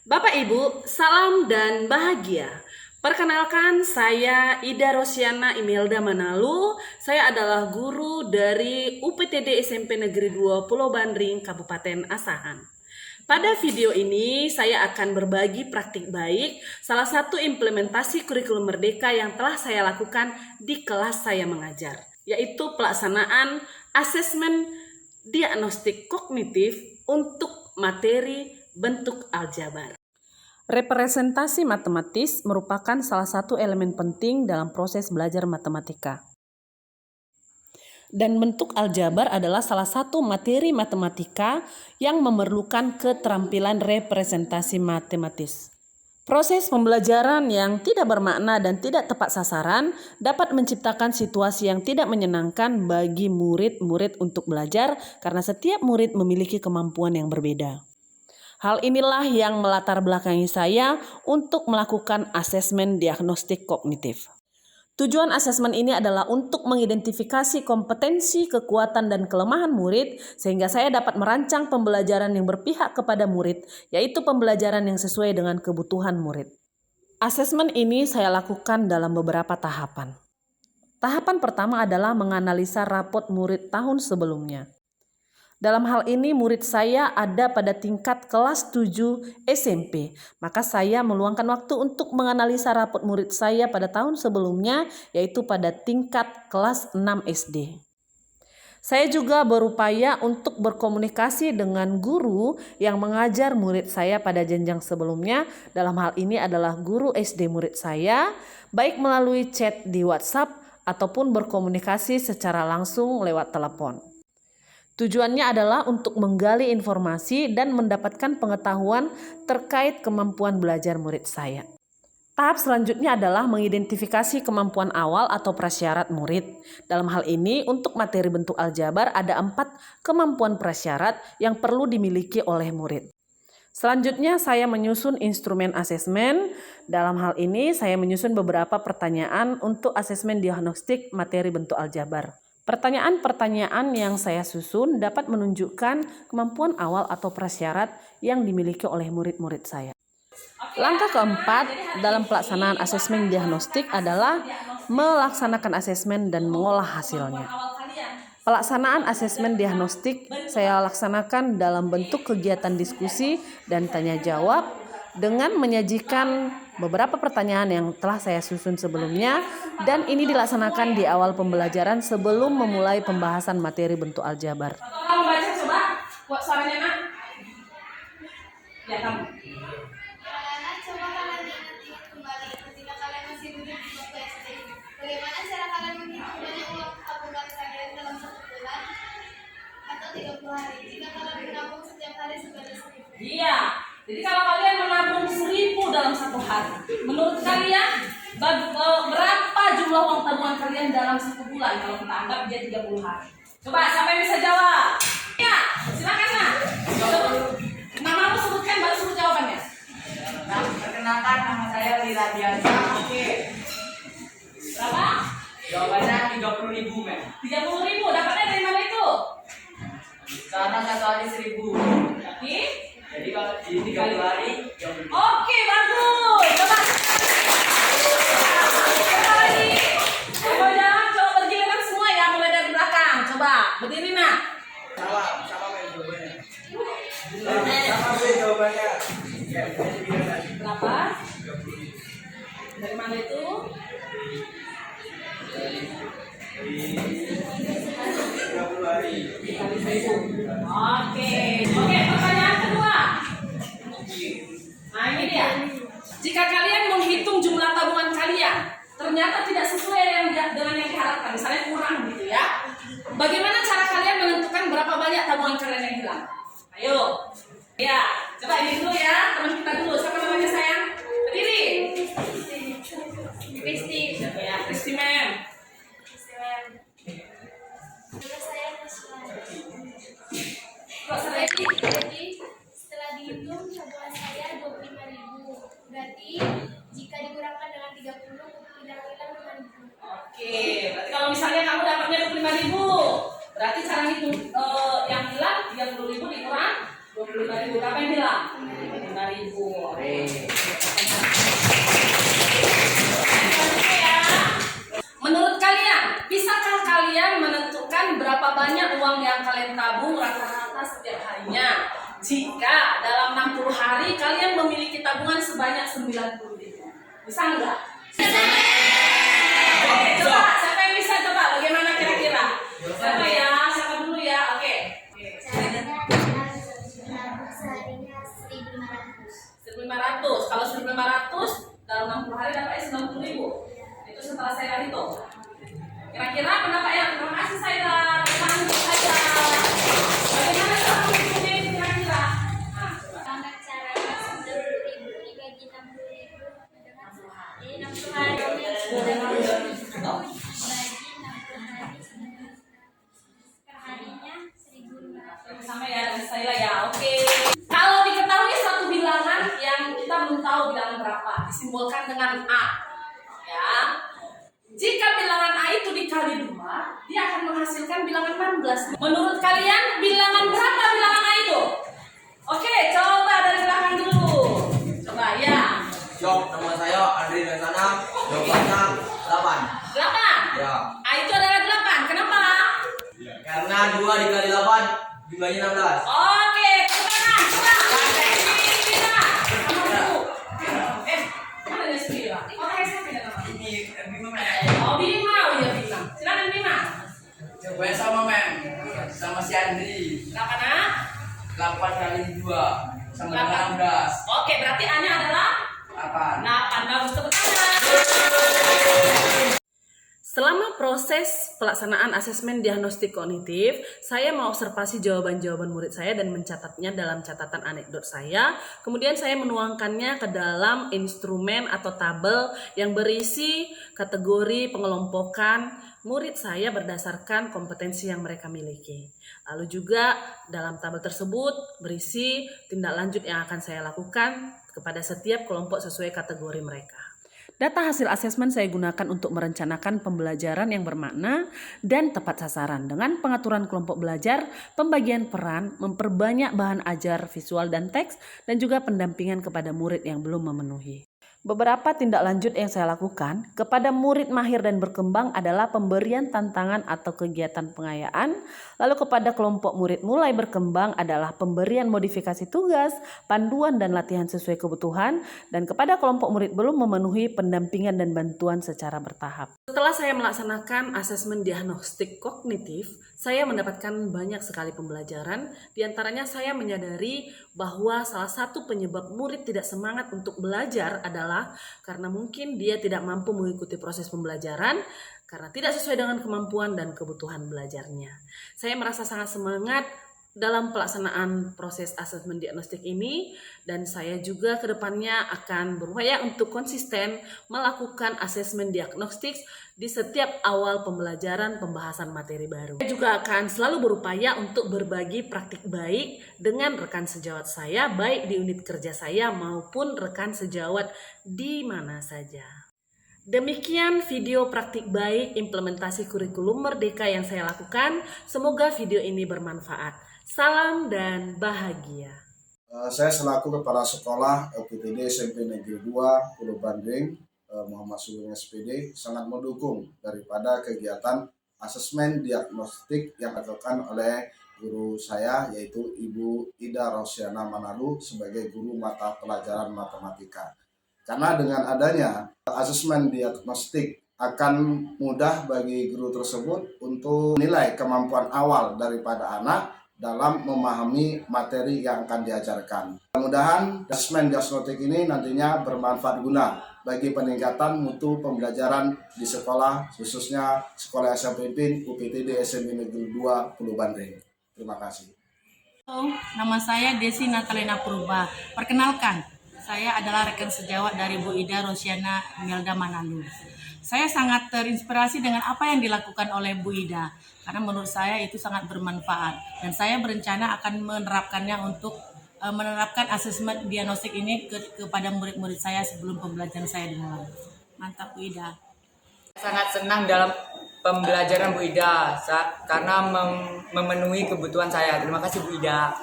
Bapak Ibu, salam dan bahagia. Perkenalkan, saya Ida Rosiana Imelda Manalu. Saya adalah guru dari UPTD SMP Negeri 2 Pulau Bandring, Kabupaten Asahan. Pada video ini, saya akan berbagi praktik baik salah satu implementasi kurikulum merdeka yang telah saya lakukan di kelas saya mengajar, yaitu pelaksanaan asesmen diagnostik kognitif untuk materi bentuk aljabar. Representasi matematis merupakan salah satu elemen penting dalam proses belajar matematika. Dan bentuk aljabar adalah salah satu materi matematika yang memerlukan keterampilan representasi matematis. Proses pembelajaran yang tidak bermakna dan tidak tepat sasaran dapat menciptakan situasi yang tidak menyenangkan bagi murid-murid untuk belajar karena setiap murid memiliki kemampuan yang berbeda. Hal inilah yang melatar belakangi saya untuk melakukan asesmen diagnostik kognitif. Tujuan asesmen ini adalah untuk mengidentifikasi kompetensi, kekuatan, dan kelemahan murid sehingga saya dapat merancang pembelajaran yang berpihak kepada murid, yaitu pembelajaran yang sesuai dengan kebutuhan murid. Asesmen ini saya lakukan dalam beberapa tahapan. Tahapan pertama adalah menganalisa rapot murid tahun sebelumnya. Dalam hal ini murid saya ada pada tingkat kelas 7 SMP, maka saya meluangkan waktu untuk menganalisa rapot murid saya pada tahun sebelumnya, yaitu pada tingkat kelas 6 SD. Saya juga berupaya untuk berkomunikasi dengan guru yang mengajar murid saya pada jenjang sebelumnya. Dalam hal ini adalah guru SD murid saya, baik melalui chat di WhatsApp ataupun berkomunikasi secara langsung lewat telepon. Tujuannya adalah untuk menggali informasi dan mendapatkan pengetahuan terkait kemampuan belajar murid saya. Tahap selanjutnya adalah mengidentifikasi kemampuan awal atau prasyarat murid. Dalam hal ini, untuk materi bentuk aljabar ada 4 kemampuan prasyarat yang perlu dimiliki oleh murid. Selanjutnya saya menyusun instrumen asesmen. Dalam hal ini saya menyusun beberapa pertanyaan untuk asesmen diagnostik materi bentuk aljabar. Pertanyaan-pertanyaan yang saya susun dapat menunjukkan kemampuan awal atau prasyarat yang dimiliki oleh murid-murid saya. Langkah keempat dalam pelaksanaan asesmen diagnostik adalah melaksanakan asesmen dan mengolah hasilnya. Pelaksanaan asesmen diagnostik saya laksanakan dalam bentuk kegiatan diskusi dan tanya jawab dengan menyajikan beberapa pertanyaan yang telah saya susun sebelumnya, dan ini dilaksanakan di awal pembelajaran sebelum memulai pembahasan materi bentuk aljabar. Kamu baca coba, buat suaranya nak. Ya kamu. Coba kalian ingat-ingat kembali ketika kalian masih duduk di bangku SD. Bagaimana cara kalian menghitung banyak uang tabungan kalian dalam 1 bulan atau 30 hari? Jika kalian menabung setiap hari sebanyak 1.000. Iya. Jadi kalau kalian menabung 1.000 dalam 1 hari, menurut kalian berapa jumlah uang tabungan kalian dalam 1 bulan kalau kita anggap dia 30 hari? Coba siapa yang bisa jawab? Ya, silakan nak. Namamu sebutkan baru sebut jawabannya. Perkenalkan, nama saya Lila Diansa. Oke. Berapa? Jawabannya 30.000, men. 30.000. Dapatnya dari mana itu? Karena 1 hari 1.000. Oke. Jadi kalau di 30 hari 30.000. Oke, bagus. Coba. Coba lagi. Coba jalan, coba bergiliran semua ya, mulai dari belakang. Coba, berdiri nak. Sama men jawabannya. Sama men jawabannya. Ya, Berapa? Dari mana itu? 30 hari. Kali 1.000. Oke, pertanyaan kedua. Nah ini dia. Jika kalian menghitung jumlah tabungan kalian, ternyata tidak sesuai dengan yang diharapkan, misalnya kurang gitu ya. Bagaimana cara kalian menentukan berapa banyak tabungan kalian yang hilang? Ayo. Ya, coba ini dulu ya, teman kita dulu. Siapa namanya sayang? Berdiri. Kristi. Siapa ya? Kristi mem. Nama saya Nashla. Kok selesai? Jadi setelah dihitung tabungan saya 25.000. Berarti jika dikurangkan dengan 30, hilang-hilang 5.000. Oke, berarti kalau misalnya kamu dapatnya 25.000, berarti cara hitung yang hilang 30.000 dikurang 25.000. Berapa yang hilang? 5.000. Oke. Menurut kalian, bisakah kalian menentukan berapa banyak uang yang kalian tabung rata-rata setiap harinya? Jika dalam 60 hari kalian memiliki tabungan sebanyak 90.000. Bisa nggak? Oke, coba. Siapa yang bisa coba? Bagaimana kira-kira? Siapa ya? Siapa dulu ya? Oke. Seharinya 1.500. 1.500. Kalau 1.500 dalam 60 hari dapatnya 90.000. Itu setelah saya hitung. Kira-kira pendapat yang terima kasih saya. Lanjut saja. Bagaimana cara menghitungnya itu kira-kira? Nah, coba. Bagaimana caranya 90.000 dibagi 60.000 jadi 60 hari bagi 60 hari perharinya 1.500. Sama ya, dari saya ya. Oke. Kalau diketahui satu bilangan yang kita belum tahu bilangan berapa, disimbolkan dengan A. Ya. Jika bilangan A itu dikali 2, dia akan menghasilkan bilangan 16. Menurut kalian bilangan berapa bilangan A itu? Oke, coba dari belakang dulu. Coba ya. Jok, nama saya Andri Nesana. Jawabannya 8. 8. Ya. A itu adalah 8. Kenapa? Karena 2 dikali 8 jumlahnya 16. Oke, teman-teman, coba. Kita. Sama dulu. Mana dia sendiri, Pak? Oh, saya sampai dengan apa? Ini Bima. Oh, Bima. Oh, iya Bima. Silakan Bima. Coba sama Mem. Sama si Andri. Silakan, ah. 8 kali 2 sama dengan 16. Oke, berarti A-nya adalah 8. 8. Bagus, tepuk tangan. Selama proses pelaksanaan asesmen diagnostik kognitif, saya mengobservasi jawaban-jawaban murid saya dan mencatatnya dalam catatan anekdot saya. Kemudian saya menuangkannya ke dalam instrumen atau tabel yang berisi kategori pengelompokan murid saya berdasarkan kompetensi yang mereka miliki. Lalu juga dalam tabel tersebut berisi tindak lanjut yang akan saya lakukan kepada setiap kelompok sesuai kategori mereka. Data hasil asesmen saya gunakan untuk merencanakan pembelajaran yang bermakna dan tepat sasaran dengan pengaturan kelompok belajar, pembagian peran, memperbanyak bahan ajar visual dan teks, dan juga pendampingan kepada murid yang belum memenuhi. Beberapa tindak lanjut yang saya lakukan kepada murid mahir dan berkembang adalah pemberian tantangan atau kegiatan pengayaan. Lalu kepada kelompok murid mulai berkembang adalah pemberian modifikasi tugas, panduan dan latihan sesuai kebutuhan. Dan kepada kelompok murid belum memenuhi pendampingan dan bantuan secara bertahap. Setelah saya melaksanakan asesmen diagnostik kognitif, saya mendapatkan banyak sekali pembelajaran. Di antaranya saya menyadari bahwa salah satu penyebab murid tidak semangat untuk belajar adalah karena mungkin dia tidak mampu mengikuti proses pembelajaran karena tidak sesuai dengan kemampuan dan kebutuhan belajarnya. Saya merasa sangat semangat dalam pelaksanaan proses asesmen diagnostik ini, dan saya juga kedepannya akan berupaya untuk konsisten melakukan asesmen diagnostik di setiap awal pembelajaran pembahasan materi baru. Saya juga akan selalu berupaya untuk berbagi praktik baik dengan rekan sejawat saya, baik di unit kerja saya maupun rekan sejawat di mana saja. Demikian video praktik baik implementasi kurikulum Merdeka yang saya lakukan. Semoga video ini bermanfaat. Salam dan bahagia. Saya selaku Kepala Sekolah UPTD SMP Negeri 2 Pulau Bandring, Muhammad Sugeng SPD, sangat mendukung daripada kegiatan asesmen diagnostik yang dilakukan oleh guru saya, yaitu Ibu Ida Rosiana Manalu sebagai guru mata pelajaran matematika. Karena dengan adanya asesmen diagnostik akan mudah bagi guru tersebut untuk menilai kemampuan awal daripada anak dalam memahami materi yang akan diajarkan. Mudah-mudahan asesmen diagnostik ini nantinya bermanfaat guna bagi peningkatan mutu pembelajaran di sekolah, khususnya Sekolah SMP UPTD SMP Negeri 2 Pulau Bandring. Terima kasih. Halo, nama saya Desi Natalina Purba. Perkenalkan, saya adalah rekan sejawat dari Bu Ida Rosiana Imelda Manalu. Saya sangat terinspirasi dengan apa yang dilakukan oleh Bu Ida, karena menurut saya itu sangat bermanfaat. Dan saya berencana akan menerapkannya untuk menerapkan asesmen diagnostik ini kepada murid-murid saya sebelum pembelajaran saya dimulai. Mantap Bu Ida. Sangat senang dalam pembelajaran Bu Ida karena memenuhi kebutuhan saya. Terima kasih Bu Ida.